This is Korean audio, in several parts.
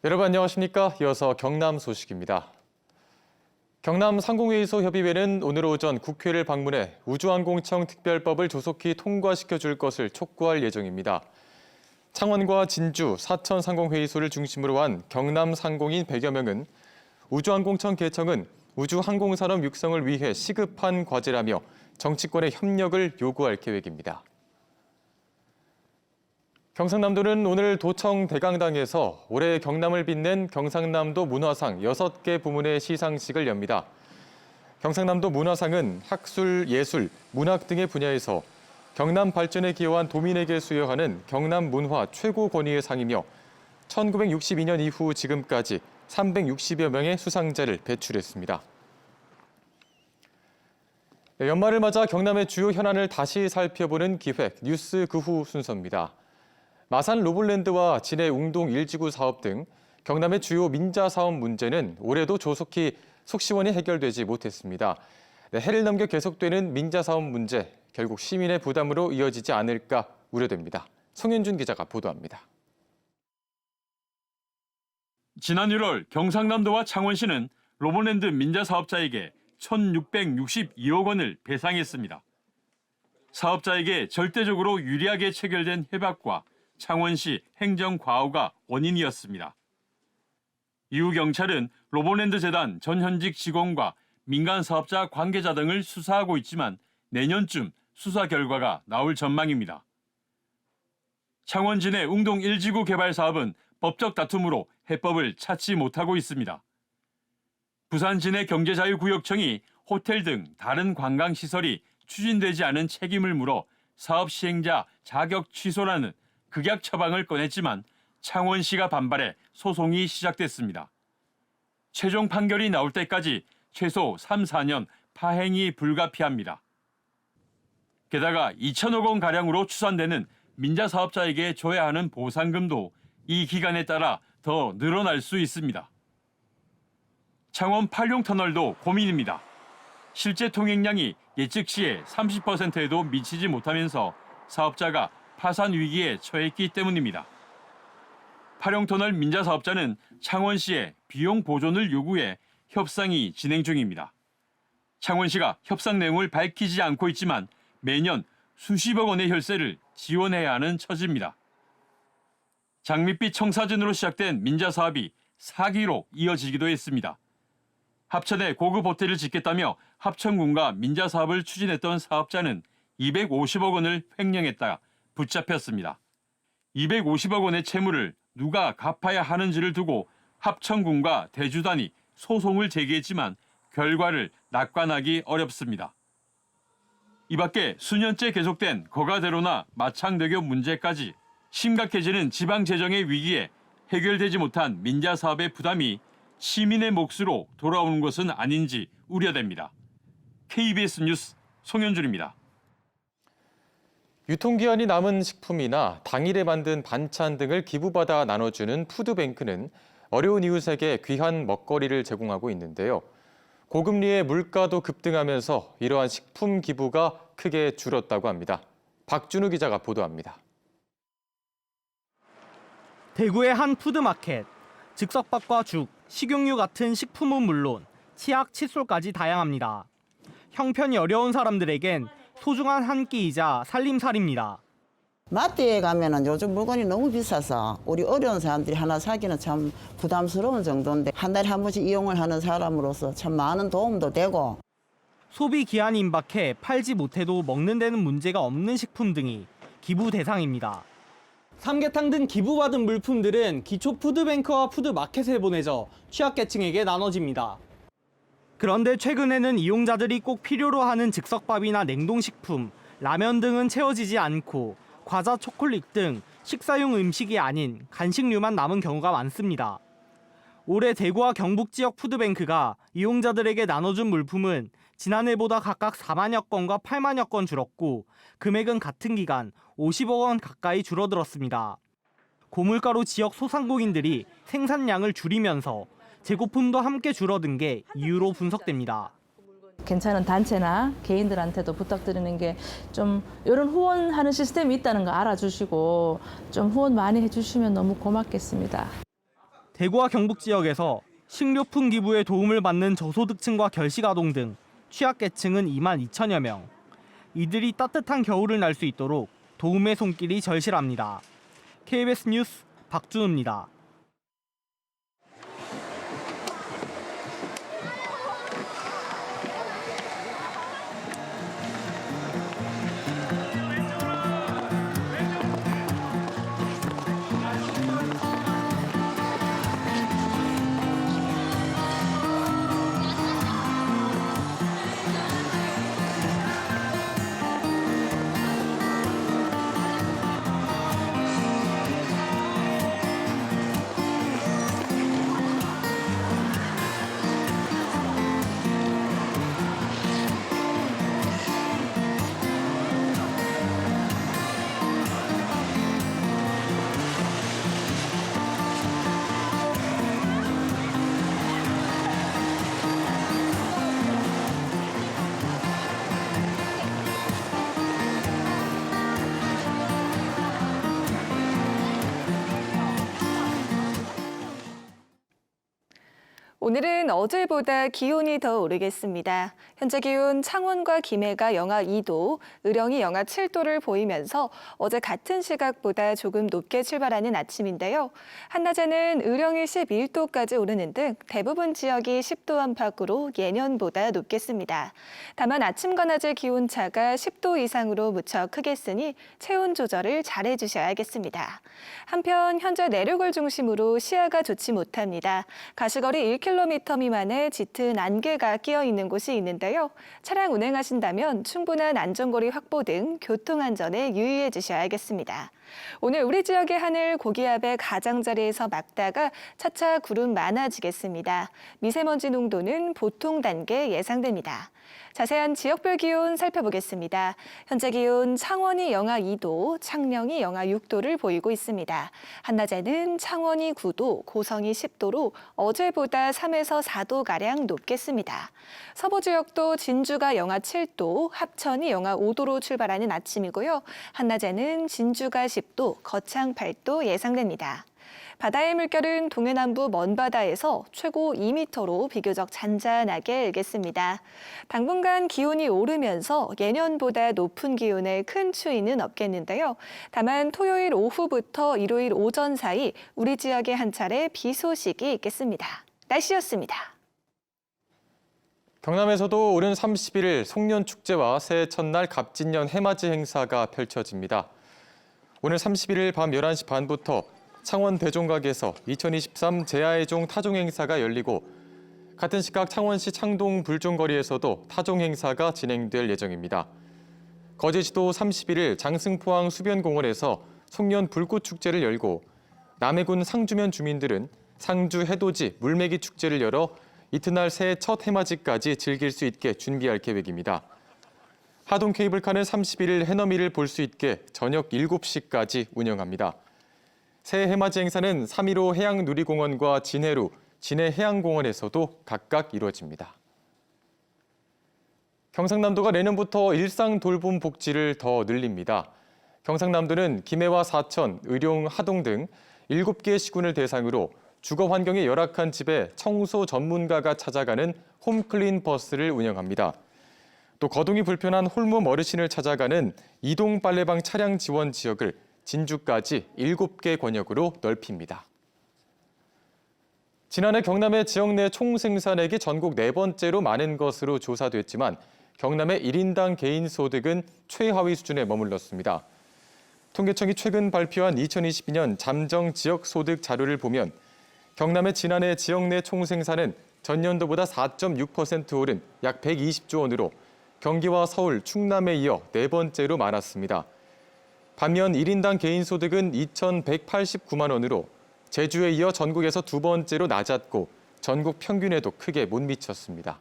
여러분 안녕하십니까? 이어서 경남 소식입니다. 경남상공회의소협의회는 오늘 오전 국회를 방문해 우주항공청 특별법을 조속히 통과시켜줄 것을 촉구할 예정입니다. 창원과 진주, 사천 상공회의소를 중심으로 한 경남상공인 100여 명은 우주항공청 개청은 우주항공산업 육성을 위해 시급한 과제라며 정치권의 협력을 요구할 계획입니다. 경상남도는 오늘 도청 대강당에서 올해 경남을 빛낸 경상남도 문화상 6개 부문의 시상식을 엽니다. 경상남도 문화상은 학술, 예술, 문학 등의 분야에서 경남 발전에 기여한 도민에게 수여하는 경남 문화 최고 권위의 상이며 1962년 이후 지금까지 360여 명의 수상자를 배출했습니다. 연말을 맞아 경남의 주요 현안을 다시 살펴보는 기획 뉴스 그 후 순서입니다. 마산 로블랜드와 진해 웅동 1지구 사업 등 경남의 주요 민자 사업 문제는 올해도 조속히 속시원히 해결되지 못했습니다. 해를 넘겨 계속되는 민자 사업 문제, 결국 시민의 부담으로 이어지지 않을까 우려됩니다. 송현준 기자가 보도합니다. 지난 1월 경상남도와 창원시는 로블랜드 민자 사업자에게 1,662억 원을 배상했습니다. 사업자에게 절대적으로 유리하게 체결된 협약과 창원시 행정과오가 원인이었습니다. 이후 경찰은 로블랜드 재단 전 현직 직원과 민간 사업자 관계자 등을 수사하고 있지만 내년쯤 수사 결과가 나올 전망입니다. 창원 진해 웅동 1지구 개발 사업은 법적 다툼으로 해법을 찾지 못하고 있습니다. 부산 진해 경제자유구역청이 호텔 등 다른 관광시설이 추진되지 않은 책임을 물어 사업 시행자 자격 취소라는 극약 처방을 꺼냈지만 창원시가 반발해 소송이 시작됐습니다. 최종 판결이 나올 때까지 최소 3, 4년 파행이 불가피합니다. 게다가 2천억 원가량으로 추산되는 민자 사업자에게 줘야 하는 보상금도 이 기간에 따라 더 늘어날 수 있습니다. 창원 팔룡터널도 고민입니다. 실제 통행량이 예측 시의 30%에도 미치지 못하면서 사업자가 파산 위기에 처했기 때문입니다. 팔룡터널 민자 사업자는 창원시에 비용 보존을 요구해 협상이 진행 중입니다. 창원시가 협상 내용을 밝히지 않고 있지만 매년 수십억 원의 혈세를 지원해야 하는 처지입니다. 장밋빛 청사진으로 시작된 민자 사업이 사기로 이어지기도 했습니다. 합천에 고급 호텔을 짓겠다며 합천군과 민자 사업을 추진했던 사업자는 250억 원을 횡령했다가 붙잡혔습니다. 250억 원의 채무를 누가 갚아야 하는지를 두고 합천군과 대주단이 소송을 제기했지만 결과를 낙관하기 어렵습니다. 이 밖에 수년째 계속된 거가대로나 마창대교 문제까지 심각해지는 지방재정의 위기에 해결되지 못한 민자 사업의 부담이 시민의 몫으로 돌아오는 것은 아닌지 우려됩니다. KBS 뉴스 송현준입니다. 유통기한이 남은 식품이나 당일에 만든 반찬 등을 기부받아 나눠주는 푸드뱅크는 어려운 이웃에게 귀한 먹거리를 제공하고 있는데요. 고금리에 물가도 급등하면서 이러한 식품 기부가 크게 줄었다고 합니다. 박준우 기자가 보도합니다. 대구의 한 푸드마켓. 즉석밥과 죽, 식용유 같은 식품은 물론 치약, 칫솔까지 다양합니다. 형편이 어려운 사람들에겐 소중한 한 끼이자 살림살이입니다. 마트에 가면은 요즘 물건이 너무 비싸서 우리 어려운 사람들이 하나 사기는 참 부담스러운 정도인데 한 달에 한 번씩 이용을 하는 사람으로서 참 많은 도움도 되고. 소비 기한이 임박해 팔지 못해도 먹는 데는 문제가 없는 식품 등이 기부 대상입니다. 삼계탕 등 기부받은 물품들은 기초 푸드뱅크와 푸드마켓에 보내져 취약계층에게 나눠집니다. 그런데 최근에는 이용자들이 꼭 필요로 하는 즉석밥이나 냉동식품, 라면 등은 채워지지 않고 과자, 초콜릿 등 식사용 음식이 아닌 간식류만 남은 경우가 많습니다. 올해 대구와 경북 지역 푸드뱅크가 이용자들에게 나눠준 물품은 지난해보다 각각 4만여 건과 8만여 건 줄었고 금액은 같은 기간 50억 원 가까이 줄어들었습니다. 고물가로 지역 소상공인들이 생산량을 줄이면서 재고품도 함께 줄어든 게 이유로 분석됩니다. 괜찮은 단체나 개인들한테도 부탁드리는 게 좀 이런 후원하는 시스템이 있다는 거 알아주시고 좀 후원 많이 해주시면 너무 고맙겠습니다. 대구와 경북 지역에서 식료품 기부에 도움을 받는 저소득층과 결식아동 등 취약계층은 2만 2천여 명. 이들이 따뜻한 겨울을 날 수 있도록 도움의 손길이 절실합니다. KBS 뉴스 박준우입니다. 오늘은 어제보다 기온이 더 오르겠습니다. 현재 기온 창원과 김해가 영하 2도, 의령이 영하 7도를 보이면서 어제 같은 시각보다 조금 높게 출발하는 아침인데요. 한낮에는 의령이 11도까지 오르는 등 대부분 지역이 10도 안팎으로 예년보다 높겠습니다. 다만 아침과 낮의 기온차가 10도 이상으로 무척 크겠으니 체온 조절을 잘 해주셔야겠습니다. 한편 현재 내륙을 중심으로 시야가 좋지 못합니다. 가시거리 1km 미만의 짙은 안개가 끼어 있는 곳이 있는데요. 차량 운행하신다면 충분한 안전거리 확보 등 교통안전에 유의해 주셔야겠습니다. 오늘 우리 지역의 하늘 고기압의 가장자리에서 막다가 차차 구름 많아지겠습니다. 미세먼지 농도는 보통 단계 예상됩니다. 자세한 지역별 기온 살펴보겠습니다. 현재 기온 창원이 영하 2도, 창녕이 영하 6도를 보이고 있습니다. 한낮에는 창원이 9도, 고성이 10도로 어제보다 3에서 4도가량 높겠습니다. 서부 지역도 진주가 영하 7도, 합천이 영하 5도로 출발하는 아침이고요. 한낮에는 진주가 10도, 거창 8도 예상됩니다. 바다의 물결은 동해남부 먼바다에서 최고 2m로 비교적 잔잔하게 일겠습니다. 당분간 기온이 오르면서 예년보다 높은 기온에 큰 추위는 없겠는데요. 다만 토요일 오후부터 일요일 오전 사이 우리 지역에 한 차례 비 소식이 있겠습니다. 날씨였습니다. 경남에서도 오는 31일 송년축제와 새해 첫날 갑진년 해맞이 행사가 펼쳐집니다. 오늘 31일 밤 11시 반부터 창원 대종각에서 2023 제야의종 타종 행사가 열리고 같은 시각 창원시 창동 불종거리에서도 타종 행사가 진행될 예정입니다. 거제시도 31일 장승포항 수변공원에서 송년 불꽃축제를 열고 남해군 상주면 주민들은 상주 해돋이 물매기 축제를 열어 이튿날 새해 첫 해맞이까지 즐길 수 있게 준비할 계획입니다. 하동 케이블카는 31일 해넘이를 볼 수 있게 저녁 7시까지 운영합니다. 새해 해맞이 행사는 3.15 해양누리공원과 진해루, 진해해양공원에서도 각각 이루어집니다. 경상남도가 내년부터 일상 돌봄 복지를 더 늘립니다. 경상남도는 김해와 사천, 의룡, 하동 등 7개 시군을 대상으로 주거 환경이 열악한 집에 청소 전문가가 찾아가는 홈클린 버스를 운영합니다. 또 거동이 불편한 홀몸 어르신을 찾아가는 이동 빨래방 차량 지원 지역을 진주까지 7개 권역으로 넓힙니다. 지난해 경남의 지역 내 총생산액이 전국 4번째로 많은 것으로 조사됐지만 경남의 1인당 개인 소득은 최하위 수준에 머물렀습니다. 통계청이 최근 발표한 2022년 잠정 지역 소득 자료를 보면 경남의 지난해 지역 내 총생산은 전년도보다 4.6% 오른 약 120조 원으로 경기와 서울, 충남에 이어 4번째로 많았습니다. 반면 1인당 개인 소득은 2,189만 원으로 제주에 이어 전국에서 2번째로 낮았고 전국 평균에도 크게 못 미쳤습니다.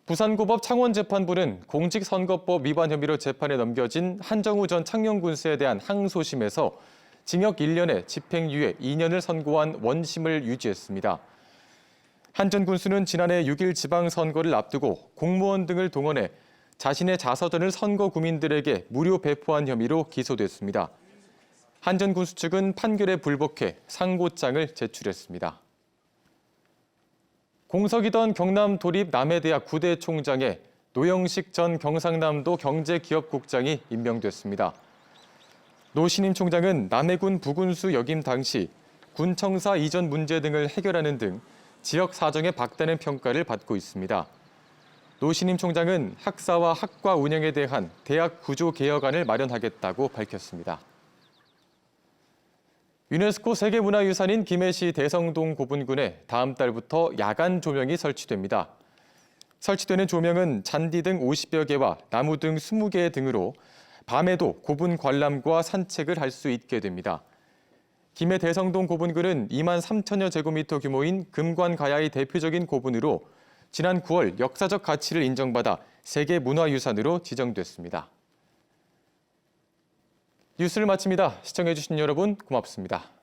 부산고법 창원재판부는 공직선거법 위반 혐의로 재판에 넘겨진 한정우 전 창녕군수에 대한 항소심에서 징역 1년에 집행유예 2년을 선고한 원심을 유지했습니다. 한 전 군수는 지난해 6일 지방선거를 앞두고 공무원 등을 동원해 자신의 자서전을 선거 구민들에게 무료 배포한 혐의로 기소됐습니다. 한전군수 측은 판결에 불복해 상고장을 제출했습니다. 공석이던 경남 도립 남해대학 구대총장에 노영식 전 경상남도 경제기업국장이 임명됐습니다. 노 신임 총장은 남해군 부군수 역임 당시 군청사 이전 문제 등을 해결하는 등 지역 사정에 박다는 평가를 받고 있습니다. 노 신임 총장은 학사와 학과 운영에 대한 대학 구조 개혁안을 마련하겠다고 밝혔습니다. 유네스코 세계문화유산인 김해시 대성동 고분군에 다음 달부터 야간 조명이 설치됩니다. 설치되는 조명은 잔디 등 50여 개와 나무 등 20개 등으로 밤에도 고분 관람과 산책을 할 수 있게 됩니다. 김해 대성동 고분군은 2만 3천여 제곱미터 규모인 금관가야의 대표적인 고분으로 지난 9월 역사적 가치를 인정받아 세계문화유산으로 지정됐습니다. 뉴스를 마칩니다. 시청해주신 여러분 고맙습니다.